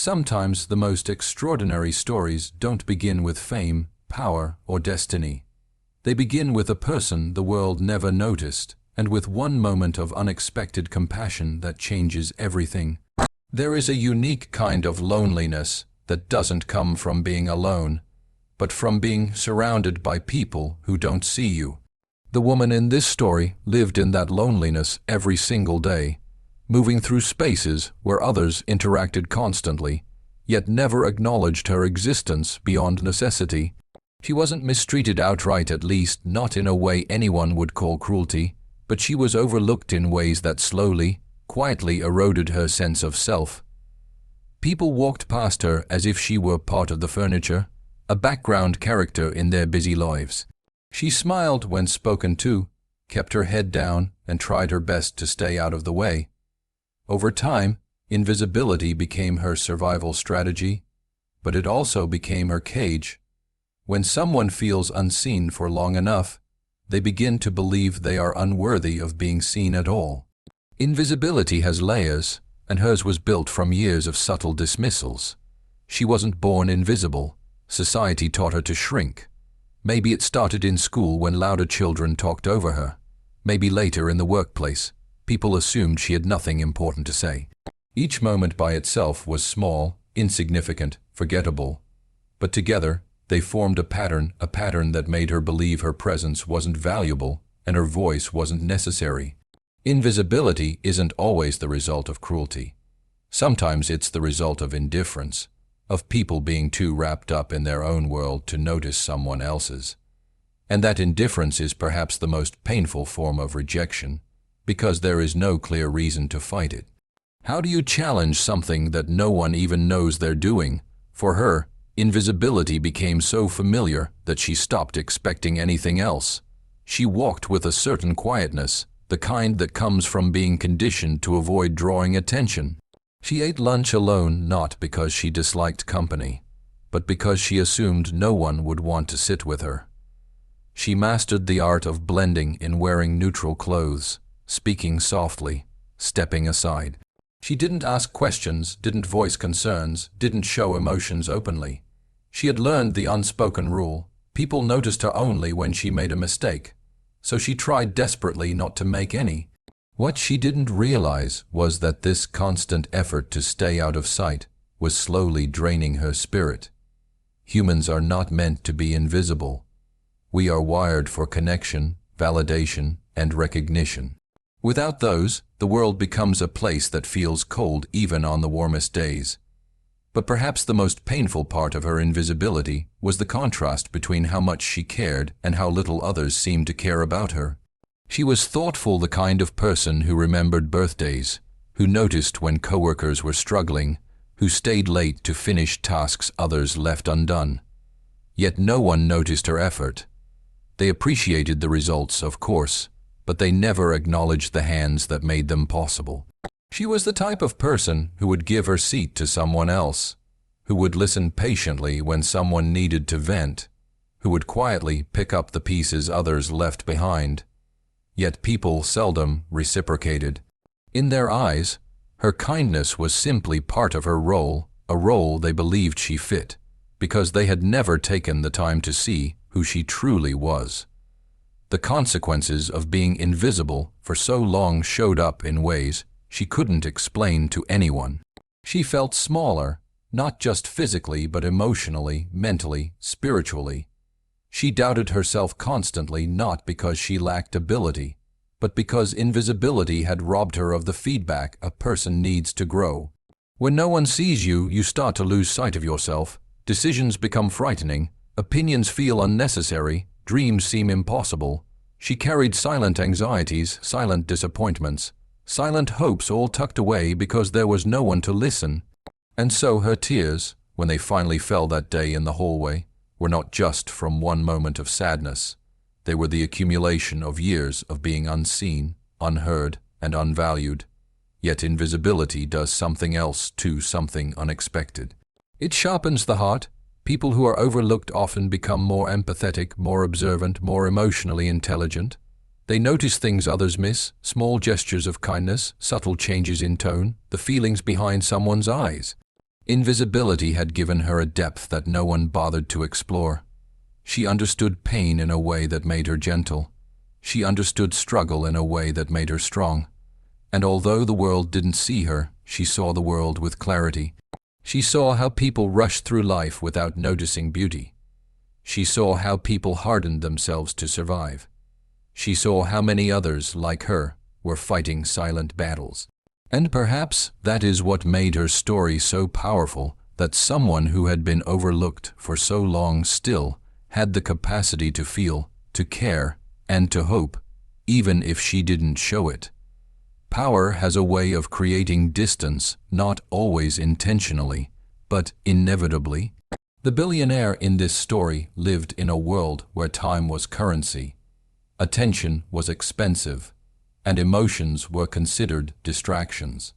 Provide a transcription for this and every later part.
Sometimes the most extraordinary stories don't begin with fame, power, or destiny. They begin with a person the world never noticed, and with one moment of unexpected compassion that changes everything. There is a unique kind of loneliness that doesn't come from being alone, but from being surrounded by people who don't see you. The woman in this story lived in that loneliness every single day, moving through spaces where others interacted constantly, yet never acknowledged her existence beyond necessity. She wasn't mistreated outright, at least not in a way anyone would call cruelty, but she was overlooked in ways that slowly, quietly eroded her sense of self. People walked past her as if she were part of the furniture, a background character in their busy lives. She smiled when spoken to, kept her head down, and tried her best to stay out of the way. Over time, invisibility became her survival strategy, but it also became her cage. When someone feels unseen for long enough, they begin to believe they are unworthy of being seen at all. Invisibility has layers, and hers was built from years of subtle dismissals. She wasn't born invisible. Society taught her to shrink. Maybe it started in school when louder children talked over her. Maybe later in the workplace, people assumed she had nothing important to say. Each moment by itself was small, insignificant, forgettable. But together, they formed a pattern that made her believe her presence wasn't valuable and her voice wasn't necessary. Invisibility isn't always the result of cruelty. Sometimes it's the result of indifference, of people being too wrapped up in their own world to notice someone else's. And that indifference is perhaps the most painful form of rejection, because there is no clear reason to fight it. How do you challenge something that no one even knows they're doing? For her, invisibility became so familiar that she stopped expecting anything else. She walked with a certain quietness, the kind that comes from being conditioned to avoid drawing attention. She ate lunch alone not because she disliked company, but because she assumed no one would want to sit with her. She mastered the art of blending in wearing neutral clothes, speaking softly, stepping aside. She didn't ask questions, didn't voice concerns, didn't show emotions openly. She had learned the unspoken rule: people noticed her only when she made a mistake. So she tried desperately not to make any. What she didn't realize was that this constant effort to stay out of sight was slowly draining her spirit. Humans are not meant to be invisible. We are wired for connection, validation, and recognition. Without those, the world becomes a place that feels cold even on the warmest days. But perhaps the most painful part of her invisibility was the contrast between how much she cared and how little others seemed to care about her. She was thoughtful, the kind of person who remembered birthdays, who noticed when coworkers were struggling, who stayed late to finish tasks others left undone. Yet no one noticed her effort. They appreciated the results, of course, but they never acknowledged the hands that made them possible. She was the type of person who would give her seat to someone else, who would listen patiently when someone needed to vent, who would quietly pick up the pieces others left behind. Yet people seldom reciprocated. In their eyes, her kindness was simply part of her role, a role they believed she fit, because they had never taken the time to see who she truly was. The consequences of being invisible for so long showed up in ways she couldn't explain to anyone. She felt smaller, not just physically but emotionally, mentally, spiritually. She doubted herself constantly, not because she lacked ability, but because invisibility had robbed her of the feedback a person needs to grow. When no one sees you, you start to lose sight of yourself. Decisions become frightening, opinions feel unnecessary, dreams seem impossible. She carried silent anxieties, silent disappointments, silent hopes, all tucked away because there was no one to listen. And so her tears, when they finally fell that day in the hallway, were not just from one moment of sadness. They were the accumulation of years of being unseen, unheard, and unvalued. Yet invisibility does something else too, something unexpected. It sharpens the heart. People who are overlooked often become more empathetic, more observant, more emotionally intelligent. They notice things others miss, small gestures of kindness, subtle changes in tone, the feelings behind someone's eyes. Invisibility had given her a depth that no one bothered to explore. She understood pain in a way that made her gentle. She understood struggle in a way that made her strong. And although the world didn't see her, she saw the world with clarity. She saw how people rushed through life without noticing beauty. She saw how people hardened themselves to survive. She saw how many others, like her, were fighting silent battles. And perhaps that is what made her story so powerful, that someone who had been overlooked for so long still had the capacity to feel, to care, and to hope, even if she didn't show it. Power has a way of creating distance, not always intentionally, but inevitably. The billionaire in this story lived in a world where time was currency, attention was expensive, and emotions were considered distractions.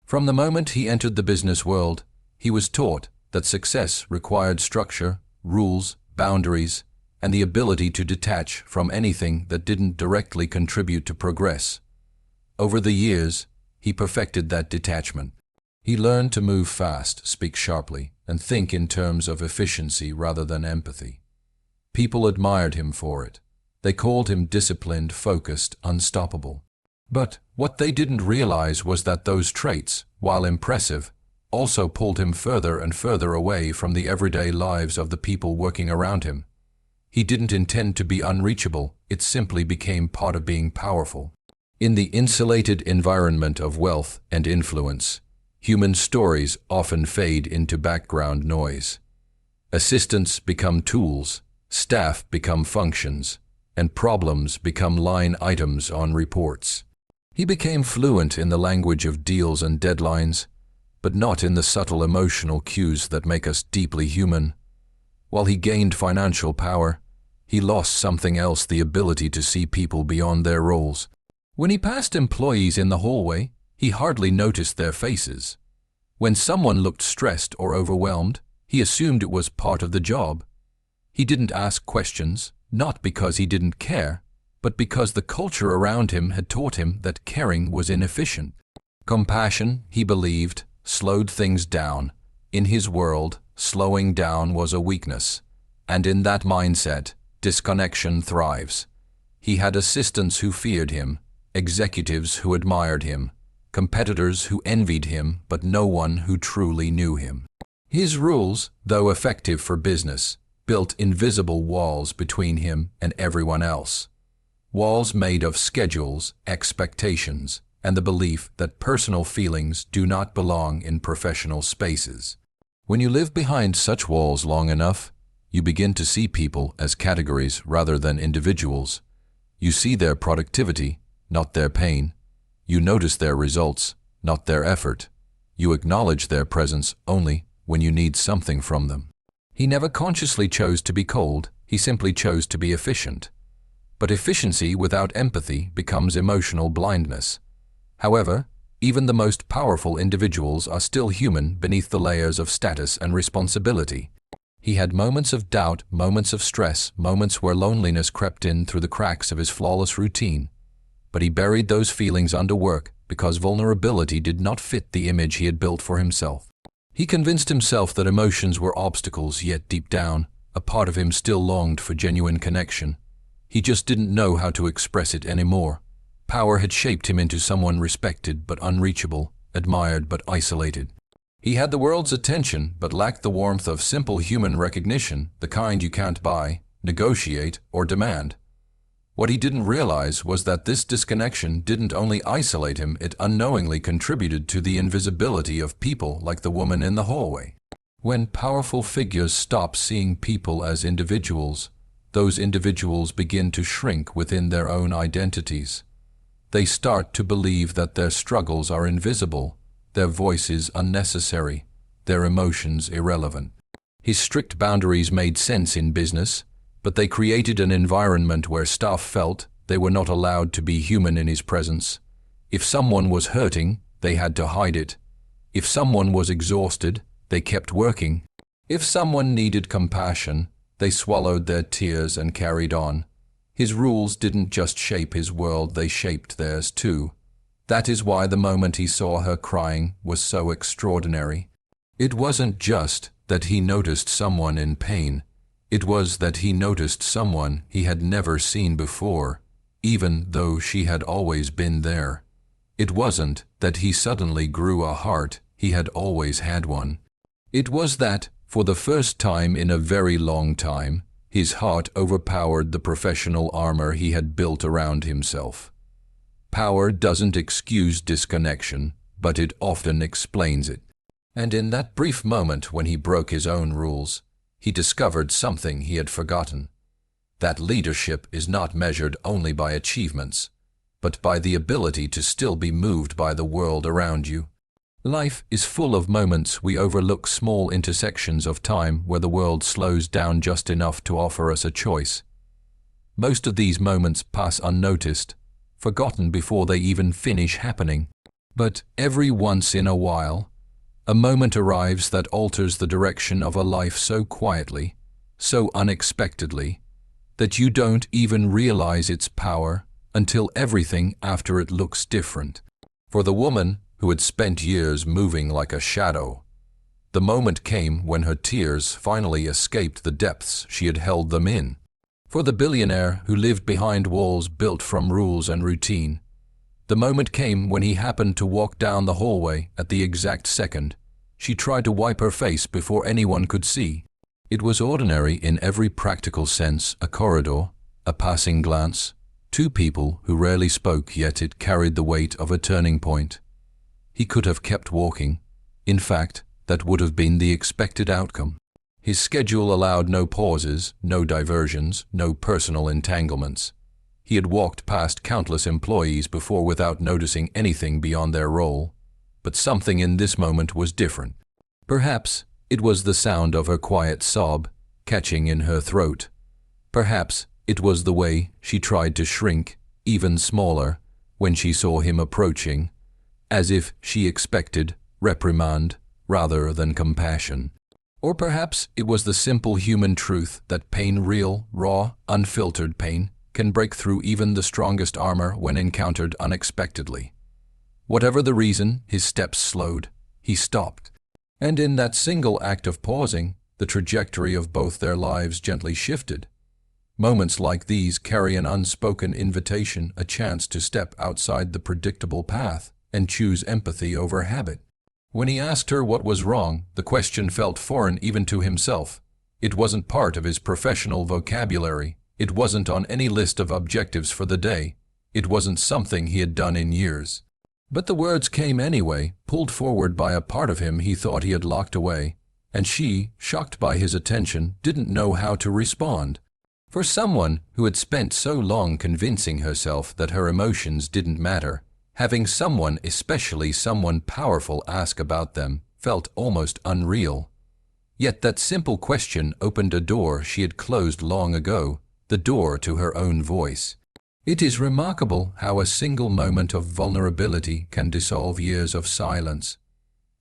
From the moment he entered the business world, he was taught that success required structure, rules, boundaries, and the ability to detach from anything that didn't directly contribute to progress. Over the years, he perfected that detachment. He learned to move fast, speak sharply, and think in terms of efficiency rather than empathy. People admired him for it. They called him disciplined, focused, unstoppable. But what they didn't realize was that those traits, while impressive, also pulled him further and further away from the everyday lives of the people working around him. He didn't intend to be unreachable, it simply became part of being powerful. In the insulated environment of wealth and influence, human stories often fade into background noise. Assistants become tools, staff become functions, and problems become line items on reports. He became fluent in the language of deals and deadlines, but not in the subtle emotional cues that make us deeply human. While he gained financial power, he lost something else: the ability to see people beyond their roles. When he passed employees in the hallway, he hardly noticed their faces. When someone looked stressed or overwhelmed, he assumed it was part of the job. He didn't ask questions, not because he didn't care, but because the culture around him had taught him that caring was inefficient. Compassion, he believed, slowed things down. In his world, slowing down was a weakness. And in that mindset, disconnection thrives. He had assistants who feared him, executives who admired him, competitors who envied him, but no one who truly knew him. His rules, though effective for business, built invisible walls between him and everyone else. Walls made of schedules, expectations, and the belief that personal feelings do not belong in professional spaces. When you live behind such walls long enough, you begin to see people as categories rather than individuals. You see their productivity, not their pain. You notice their results, not their effort. You acknowledge their presence only when you need something from them. He never consciously chose to be cold, he simply chose to be efficient. But efficiency without empathy becomes emotional blindness. However, even the most powerful individuals are still human beneath the layers of status and responsibility. He had moments of doubt, moments of stress, moments where loneliness crept in through the cracks of his flawless routine. But he buried those feelings under work because vulnerability did not fit the image he had built for himself. He convinced himself that emotions were obstacles, yet deep down, a part of him still longed for genuine connection. He just didn't know how to express it anymore. Power had shaped him into someone respected but unreachable, admired but isolated. He had the world's attention but lacked the warmth of simple human recognition, the kind you can't buy, negotiate, or demand. What he didn't realize was that this disconnection didn't only isolate him, it unknowingly contributed to the invisibility of people like the woman in the hallway. When powerful figures stop seeing people as individuals, those individuals begin to shrink within their own identities. They start to believe that their struggles are invisible, their voices unnecessary, their emotions irrelevant. His strict boundaries made sense in business, but they created an environment where staff felt they were not allowed to be human in his presence. If someone was hurting, they had to hide it. If someone was exhausted, they kept working. If someone needed compassion, they swallowed their tears and carried on. His rules didn't just shape his world, they shaped theirs too. That is why the moment he saw her crying was so extraordinary. It wasn't just that he noticed someone in pain. It was that he noticed someone he had never seen before, even though she had always been there. It wasn't that he suddenly grew a heart, he had always had one. It was that, for the first time in a very long time, his heart overpowered the professional armor he had built around himself. Power doesn't excuse disconnection, but it often explains it. And in that brief moment when he broke his own rules, he discovered something he had forgotten. That leadership is not measured only by achievements, but by the ability to still be moved by the world around you. Life is full of moments we overlook, small intersections of time where the world slows down just enough to offer us a choice. Most of these moments pass unnoticed, forgotten before they even finish happening. But every once in a while, a moment arrives that alters the direction of a life so quietly, so unexpectedly, that you don't even realize its power until everything after it looks different. For the woman who had spent years moving like a shadow, the moment came when her tears finally escaped the depths she had held them in. For the billionaire who lived behind walls built from rules and routine, the moment came when he happened to walk down the hallway at the exact second she tried to wipe her face before anyone could see. It was ordinary in every practical sense, a corridor, a passing glance, two people who rarely spoke, yet it carried the weight of a turning point. He could have kept walking. In fact, that would have been the expected outcome. His schedule allowed no pauses, no diversions, no personal entanglements. He had walked past countless employees before without noticing anything beyond their role. But something in this moment was different. Perhaps it was the sound of her quiet sob catching in her throat. Perhaps it was the way she tried to shrink even smaller when she saw him approaching, as if she expected reprimand rather than compassion. Or perhaps it was the simple human truth that pain, real, raw, unfiltered pain, can break through even the strongest armor when encountered unexpectedly. Whatever the reason, his steps slowed. He stopped. And in that single act of pausing, the trajectory of both their lives gently shifted. Moments like these carry an unspoken invitation, a chance to step outside the predictable path and choose empathy over habit. When he asked her what was wrong, the question felt foreign even to himself. It wasn't part of his professional vocabulary. It wasn't on any list of objectives for the day. It wasn't something he had done in years. But the words came anyway, pulled forward by a part of him he thought he had locked away, and she, shocked by his attention, didn't know how to respond. For someone who had spent so long convincing herself that her emotions didn't matter, having someone, especially someone powerful, ask about them felt almost unreal. Yet that simple question opened a door she had closed long ago, the door to her own voice. It is remarkable how a single moment of vulnerability can dissolve years of silence.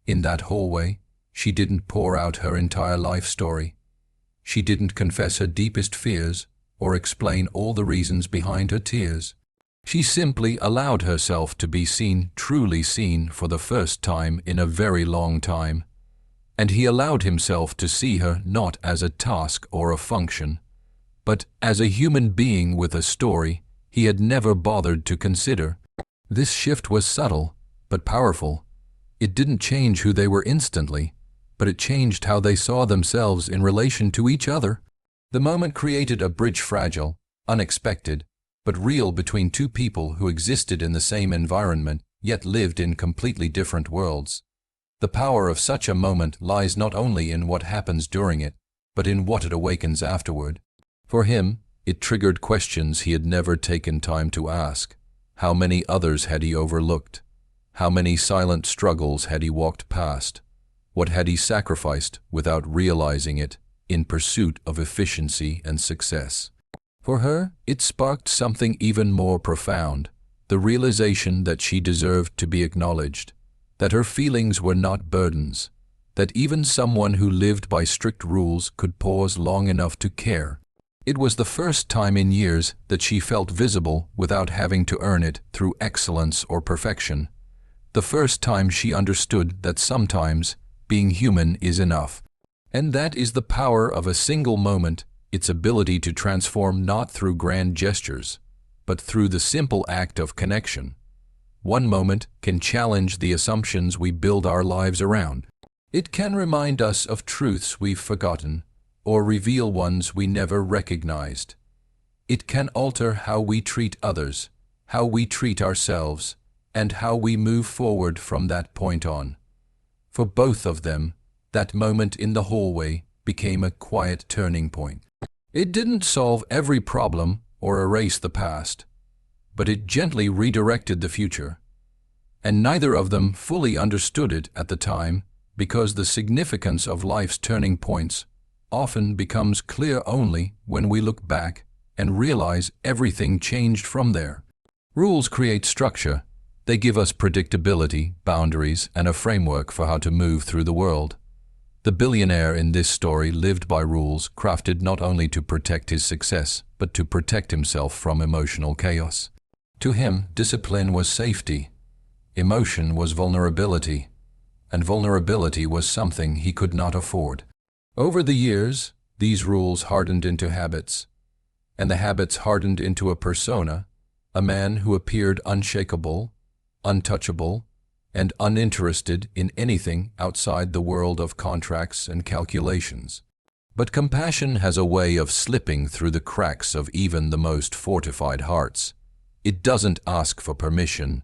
In that hallway, she didn't pour out her entire life story. She didn't confess her deepest fears or explain all the reasons behind her tears. She simply allowed herself to be seen, truly seen, for the first time in a very long time. And he allowed himself to see her not as a task or a function, but as a human being with a story he had never bothered to consider. This shift was subtle, but powerful. It didn't change who they were instantly, but it changed how they saw themselves in relation to each other. The moment created a bridge, fragile, unexpected, but real, between two people who existed in the same environment, yet lived in completely different worlds. The power of such a moment lies not only in what happens during it, but in what it awakens afterward. For him, it triggered questions he had never taken time to ask. How many others had he overlooked? How many silent struggles had he walked past? What had he sacrificed without realizing it in pursuit of efficiency and success? For her, it sparked something even more profound, the realization that she deserved to be acknowledged, that her feelings were not burdens, that even someone who lived by strict rules could pause long enough to care. It was the first time in years that she felt visible without having to earn it through excellence or perfection. The first time she understood that sometimes being human is enough. And that is the power of a single moment, its ability to transform not through grand gestures, but through the simple act of connection. One moment can challenge the assumptions we build our lives around. It can remind us of truths we've forgotten, or reveal ones we never recognized. It can alter how we treat others, how we treat ourselves, and how we move forward from that point on. For both of them, that moment in the hallway became a quiet turning point. It didn't solve every problem or erase the past, but it gently redirected the future. And neither of them fully understood it at the time, because the significance of life's turning points often becomes clear only when we look back and realize everything changed from there. Rules create structure. They give us predictability, boundaries, and a framework for how to move through the world. The billionaire in this story lived by rules crafted not only to protect his success, but to protect himself from emotional chaos. To him, discipline was safety, emotion was vulnerability, and vulnerability was something he could not afford. Over the years, these rules hardened into habits, and the habits hardened into a persona, a man who appeared unshakable, untouchable, and uninterested in anything outside the world of contracts and calculations. But compassion has a way of slipping through the cracks of even the most fortified hearts. It doesn't ask for permission.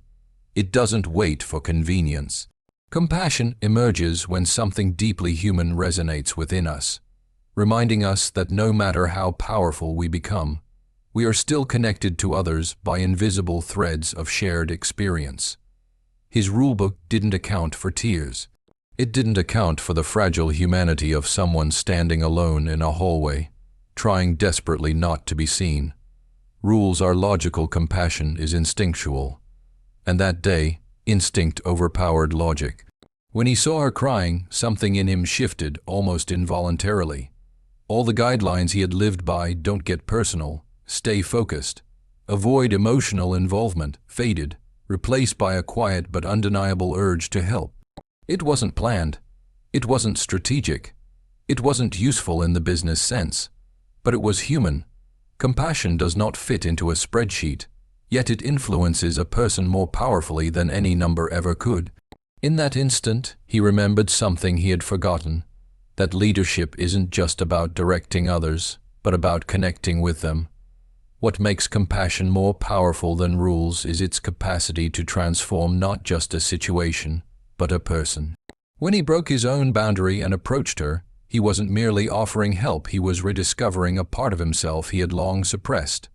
It doesn't wait for convenience. Compassion emerges when something deeply human resonates within us, reminding us that no matter how powerful we become, we are still connected to others by invisible threads of shared experience. His rulebook didn't account for tears. It didn't account for the fragile humanity of someone standing alone in a hallway, trying desperately not to be seen. Rules are logical, compassion is instinctual. And that day, instinct overpowered logic. When he saw her crying, something in him shifted almost involuntarily. All the guidelines he had lived by, don't get personal, stay focused, avoid emotional involvement, faded, replaced by a quiet but undeniable urge to help. It wasn't planned. It wasn't strategic. It wasn't useful in the business sense. But it was human. Compassion does not fit into a spreadsheet, yet it influences a person more powerfully than any number ever could. In that instant, he remembered something he had forgotten, that leadership isn't just about directing others, but about connecting with them. What makes compassion more powerful than rules is its capacity to transform not just a situation, but a person. When he broke his own boundary and approached her, he wasn't merely offering help, he was rediscovering a part of himself he had long suppressed.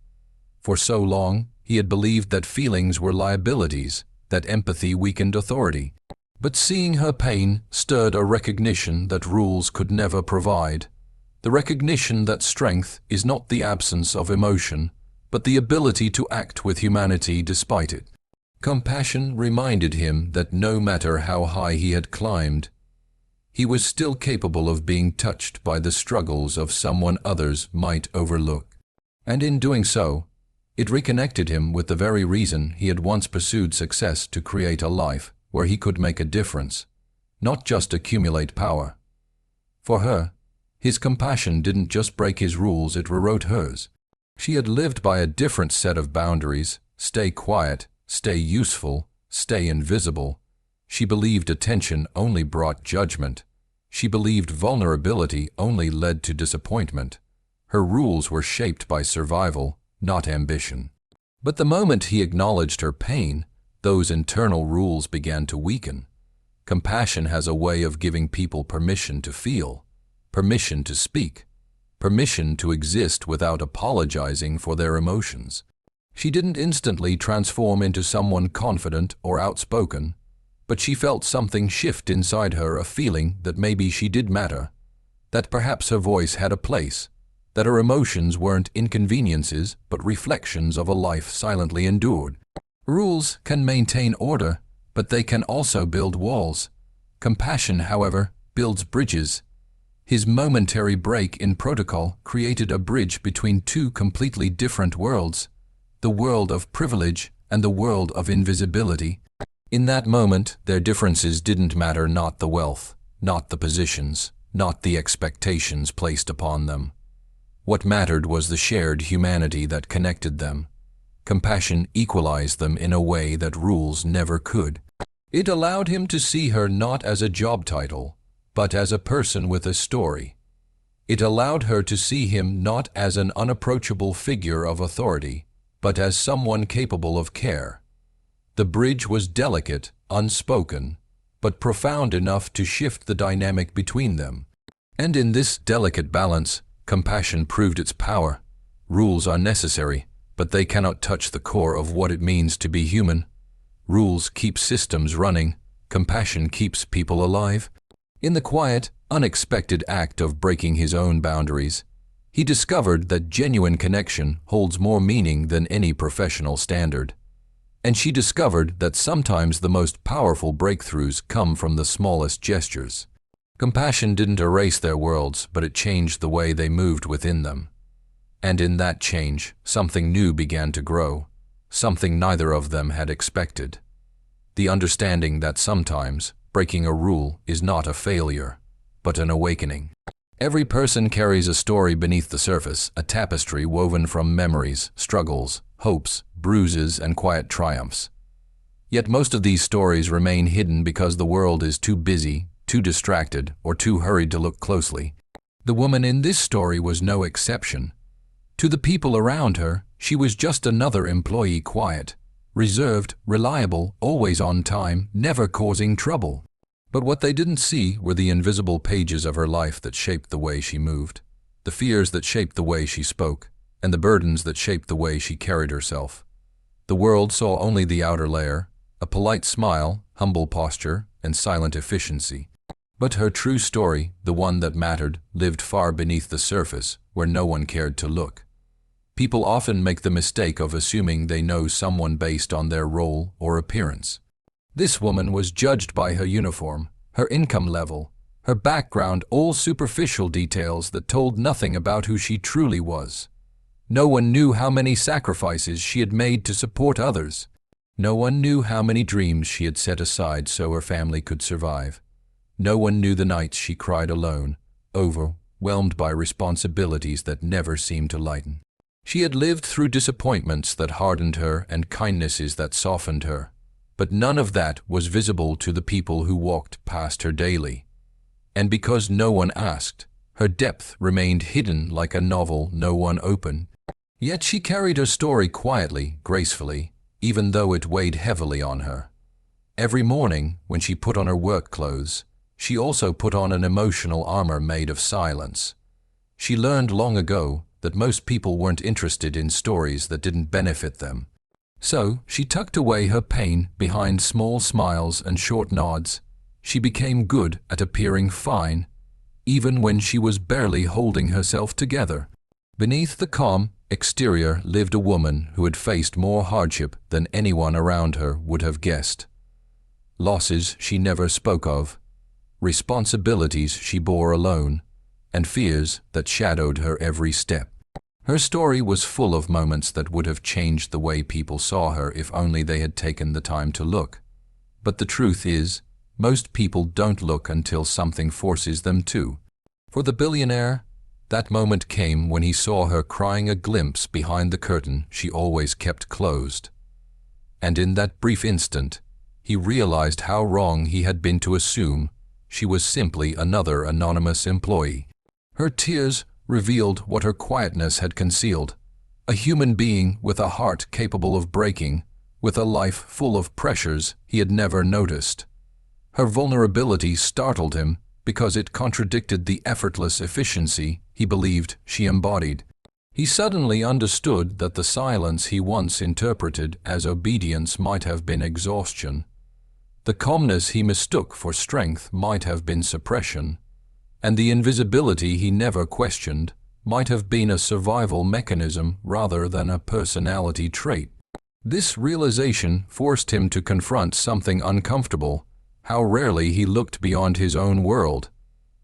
For so long, he had believed that feelings were liabilities, that empathy weakened authority. But seeing her pain stirred a recognition that rules could never provide. The recognition that strength is not the absence of emotion, but the ability to act with humanity despite it. Compassion reminded him that no matter how high he had climbed, he was still capable of being touched by the struggles of someone others might overlook. And in doing so, it reconnected him with the very reason he had once pursued success, to create a life where he could make a difference, not just accumulate power. For her, his compassion didn't just break his rules, it rewrote hers. She had lived by a different set of boundaries: stay quiet, stay useful, stay invisible. She believed attention only brought judgment. She believed vulnerability only led to disappointment. Her rules were shaped by survival, not ambition. But the moment he acknowledged her pain, those internal rules began to weaken. Compassion has a way of giving people permission to feel, permission to speak, permission to exist without apologizing for their emotions. She didn't instantly transform into someone confident or outspoken, but she felt something shift inside her, a feeling that maybe she did matter, that perhaps her voice had a place, that her emotions weren't inconveniences but reflections of a life silently endured. Rules can maintain order, but they can also build walls. Compassion, however, builds bridges. His momentary break in protocol created a bridge between two completely different worlds, the world of privilege and the world of invisibility. In that moment, their differences didn't matter, not the wealth, not the positions, not the expectations placed upon them. What mattered was the shared humanity that connected them. Compassion equalized them in a way that rules never could. It allowed him to see her not as a job title, but as a person with a story. It allowed her to see him not as an unapproachable figure of authority, but as someone capable of care. The bridge was delicate, unspoken, but profound enough to shift the dynamic between them. And in this delicate balance, compassion proved its power. Rules are necessary, but they cannot touch the core of what it means to be human. Rules keep systems running. Compassion keeps people alive. In the quiet, unexpected act of breaking his own boundaries, he discovered that genuine connection holds more meaning than any professional standard. And she discovered that sometimes the most powerful breakthroughs come from the smallest gestures. Compassion didn't erase their worlds, but it changed the way they moved within them. And in that change, something new began to grow, something neither of them had expected. The understanding that sometimes breaking a rule is not a failure, but an awakening. Every person carries a story beneath the surface, a tapestry woven from memories, struggles, hopes, bruises, and quiet triumphs. Yet most of these stories remain hidden because the world is too busy, too distracted, or too hurried to look closely. The woman in this story was no exception. To the people around her, she was just another employee, quiet, reserved, reliable, always on time, never causing trouble. But what they didn't see were the invisible pages of her life that shaped the way she moved, the fears that shaped the way she spoke, and the burdens that shaped the way she carried herself. The world saw only the outer layer, a polite smile, humble posture, and silent efficiency. But her true story, the one that mattered, lived far beneath the surface, where no one cared to look. People often make the mistake of assuming they know someone based on their role or appearance. This woman was judged by her uniform, her income level, her background, all superficial details that told nothing about who she truly was. No one knew how many sacrifices she had made to support others. No one knew how many dreams she had set aside so her family could survive. No one knew the nights she cried alone, overwhelmed by responsibilities that never seemed to lighten. She had lived through disappointments that hardened her and kindnesses that softened her, but none of that was visible to the people who walked past her daily. And because no one asked, her depth remained hidden like a novel no one opened. Yet she carried her story quietly, gracefully, even though it weighed heavily on her. Every morning, when she put on her work clothes, she also put on an emotional armor made of silence. She learned long ago that most people weren't interested in stories that didn't benefit them. So she tucked away her pain behind small smiles and short nods. She became good at appearing fine, even when she was barely holding herself together. Beneath the calm exterior lived a woman who had faced more hardship than anyone around her would have guessed. Losses she never spoke of, responsibilities she bore alone, and fears that shadowed her every step. Her story was full of moments that would have changed the way people saw her if only they had taken the time to look. But the truth is, most people don't look until something forces them to. For the billionaire, that moment came when he saw her crying a glimpse behind the curtain she always kept closed. And in that brief instant, he realized how wrong he had been to assume she was simply another anonymous employee. Her tears revealed what her quietness had concealed, a human being with a heart capable of breaking, with a life full of pressures he had never noticed. Her vulnerability startled him because it contradicted the effortless efficiency he believed she embodied. He suddenly understood that the silence he once interpreted as obedience might have been exhaustion. The calmness he mistook for strength might have been suppression, and the invisibility he never questioned might have been a survival mechanism rather than a personality trait. This realization forced him to confront something uncomfortable: how rarely he looked beyond his own world.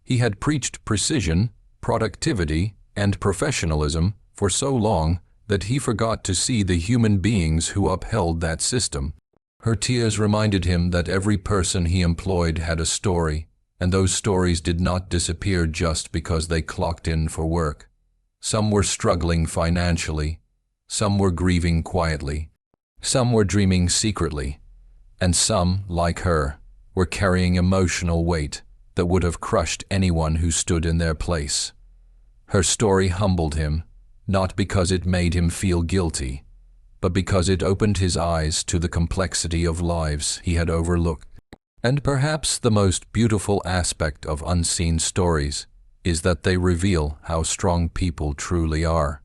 He had preached precision, productivity, and professionalism for so long that he forgot to see the human beings who upheld that system. Her tears reminded him that every person he employed had a story, And those stories did not disappear just because they clocked in for work. Some were struggling financially, some were grieving quietly, some were dreaming secretly, and some, like her, were carrying emotional weight that would have crushed anyone who stood in their place. Her story humbled him, not because it made him feel guilty, but because it opened his eyes to the complexity of lives he had overlooked. And perhaps the most beautiful aspect of unseen stories is that they reveal how strong people truly are.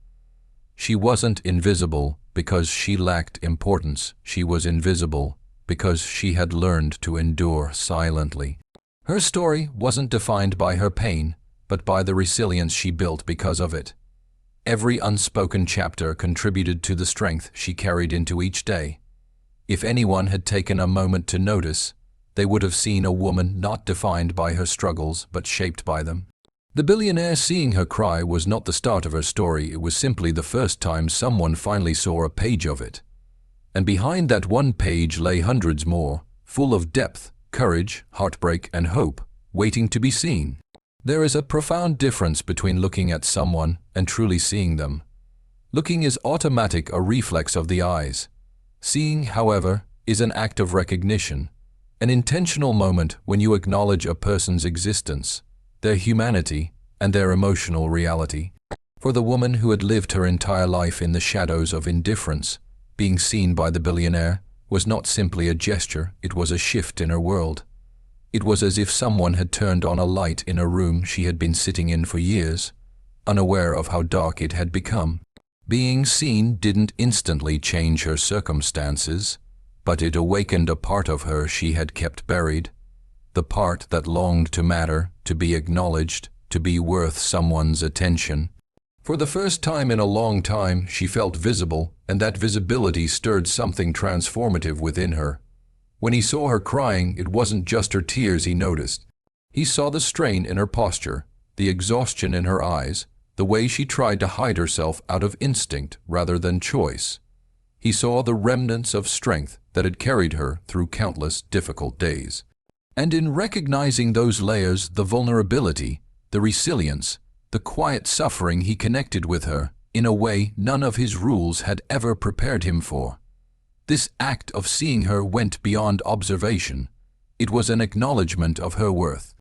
She wasn't invisible because she lacked importance. She was invisible because she had learned to endure silently. Her story wasn't defined by her pain, but by the resilience she built because of it. Every unspoken chapter contributed to the strength she carried into each day. If anyone had taken a moment to notice, they would have seen a woman not defined by her struggles, but shaped by them. The billionaire seeing her cry was not the start of her story, it was simply the first time someone finally saw a page of it. And behind that one page lay hundreds more, full of depth, courage, heartbreak, and hope, waiting to be seen. There is a profound difference between looking at someone and truly seeing them. Looking is automatic, a reflex of the eyes. Seeing, however, is an act of recognition, an intentional moment when you acknowledge a person's existence, their humanity, and their emotional reality. For the woman who had lived her entire life in the shadows of indifference, being seen by the billionaire was not simply a gesture, it was a shift in her world. It was as if someone had turned on a light in a room she had been sitting in for years, unaware of how dark it had become. Being seen didn't instantly change her circumstances, but it awakened a part of her she had kept buried, the part that longed to matter, to be acknowledged, to be worth someone's attention. For the first time in a long time, she felt visible, and that visibility stirred something transformative within her. When he saw her crying, it wasn't just her tears he noticed. He saw the strain in her posture, the exhaustion in her eyes, the way she tried to hide herself out of instinct rather than choice. He saw the remnants of strength that had carried her through countless difficult days. And in recognizing those layers, the vulnerability, the resilience, the quiet suffering, he connected with her in a way none of his rules had ever prepared him for. This act of seeing her went beyond observation. It was an acknowledgement of her worth.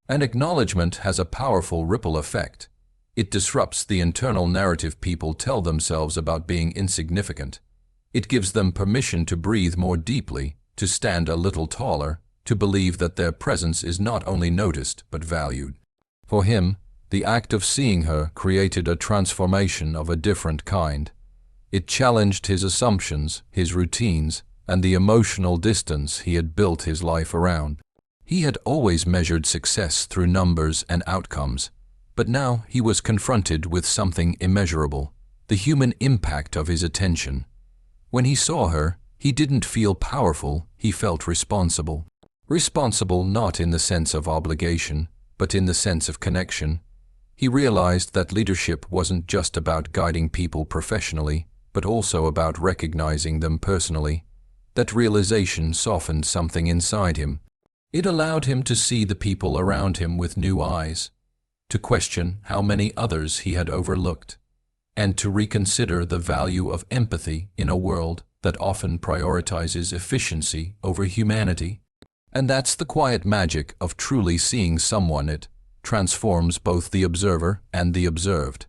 An acknowledgement has a powerful ripple effect. It disrupts the internal narrative people tell themselves about being insignificant. It gives them permission to breathe more deeply, to stand a little taller, to believe that their presence is not only noticed but valued. For him, the act of seeing her created a transformation of a different kind. It challenged his assumptions, his routines, and the emotional distance he had built his life around. He had always measured success through numbers and outcomes, but now he was confronted with something immeasurable, the human impact of his attention. When he saw her, he didn't feel powerful, he felt responsible. Responsible not in the sense of obligation, but in the sense of connection. He realized that leadership wasn't just about guiding people professionally, but also about recognizing them personally. That realization softened something inside him. It allowed him to see the people around him with new eyes, to question how many others he had overlooked, and to reconsider the value of empathy in a world that often prioritizes efficiency over humanity. And that's the quiet magic of truly seeing someone. It transforms both the observer and the observed.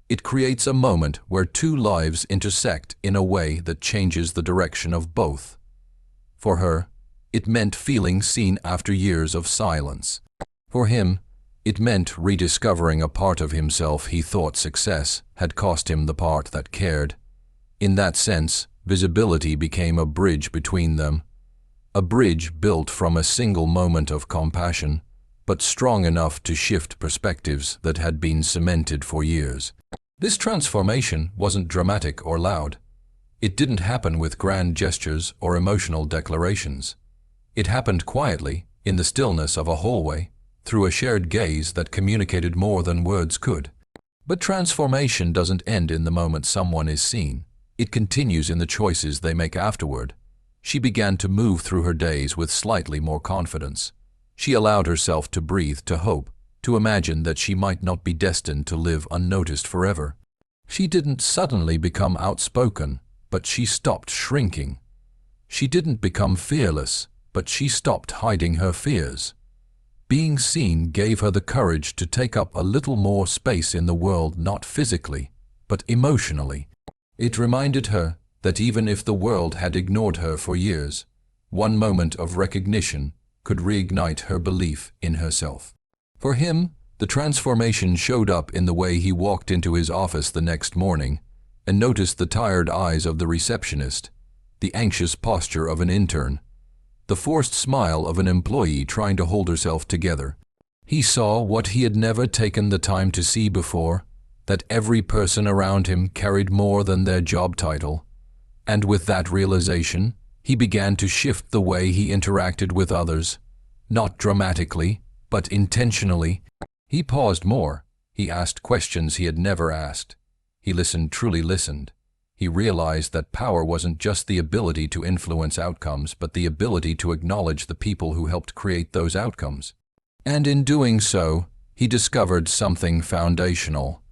It creates a moment where two lives intersect in a way that changes the direction of both. For her, it meant feeling seen after years of silence. For him, it meant rediscovering a part of himself he thought success had cost him the part that cared. In that sense, visibility became a bridge between them. A bridge built from a single moment of compassion, but strong enough to shift perspectives that had been cemented for years. This transformation wasn't dramatic or loud. It didn't happen with grand gestures or emotional declarations. It happened quietly, in the stillness of a hallway, through a shared gaze that communicated more than words could. But transformation doesn't end in the moment someone is seen. It continues in the choices they make afterward. She began to move through her days with slightly more confidence. She allowed herself to breathe, to hope, to imagine that she might not be destined to live unnoticed forever. She didn't suddenly become outspoken, but she stopped shrinking. She didn't become fearless, but she stopped hiding her fears. Being seen gave her the courage to take up a little more space in the world, not physically, but emotionally. It reminded her that even if the world had ignored her for years, one moment of recognition could reignite her belief in herself. For him, the transformation showed up in the way he walked into his office the next morning and noticed the tired eyes of the receptionist, the anxious posture of an intern, the forced smile of an employee trying to hold herself together. He saw what he had never taken the time to see before, that every person around him carried more than their job title. And with that realization, he began to shift the way he interacted with others, not dramatically, but intentionally. He paused more. He asked questions he had never asked. He listened, truly listened. He realized that power wasn't just the ability to influence outcomes, but the ability to acknowledge the people who helped create those outcomes. And in doing so, he discovered something foundational.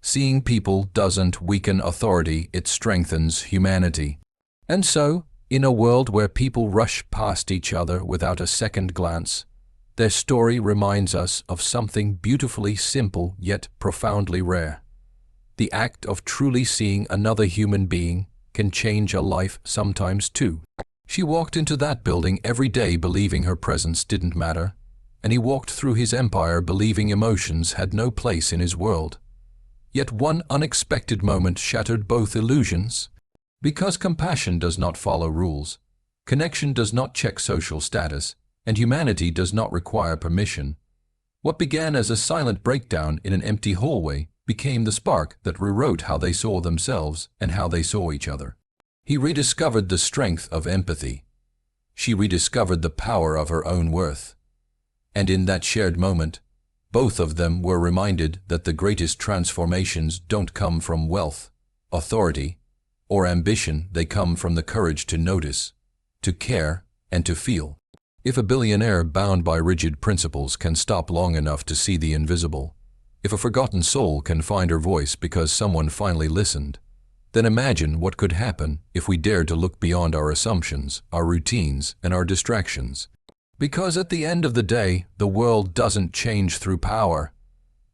Seeing people doesn't weaken authority, it strengthens humanity. And so, in a world where people rush past each other without a second glance, their story reminds us of something beautifully simple yet profoundly rare. The act of truly seeing another human being can change a life sometimes too. She walked into that building every day believing her presence didn't matter, and he walked through his empire believing emotions had no place in his world. Yet one unexpected moment shattered both illusions. Because compassion does not follow rules, connection does not check social status, and humanity does not require permission, what began as a silent breakdown in an empty hallway became the spark that rewrote how they saw themselves and how they saw each other. He rediscovered the strength of empathy. She rediscovered the power of her own worth. And in that shared moment, both of them were reminded that the greatest transformations don't come from wealth, authority, or ambition. They come from the courage to notice, to care, and to feel. If a billionaire bound by rigid principles can stop long enough to see the invisible, if a forgotten soul can find her voice because someone finally listened, then imagine what could happen if we dared to look beyond our assumptions, our routines, and our distractions. Because at the end of the day, the world doesn't change through power.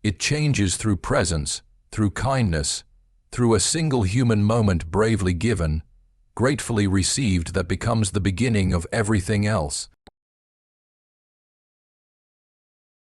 It changes through presence, through kindness, through a single human moment bravely given, gratefully received, that becomes the beginning of everything else.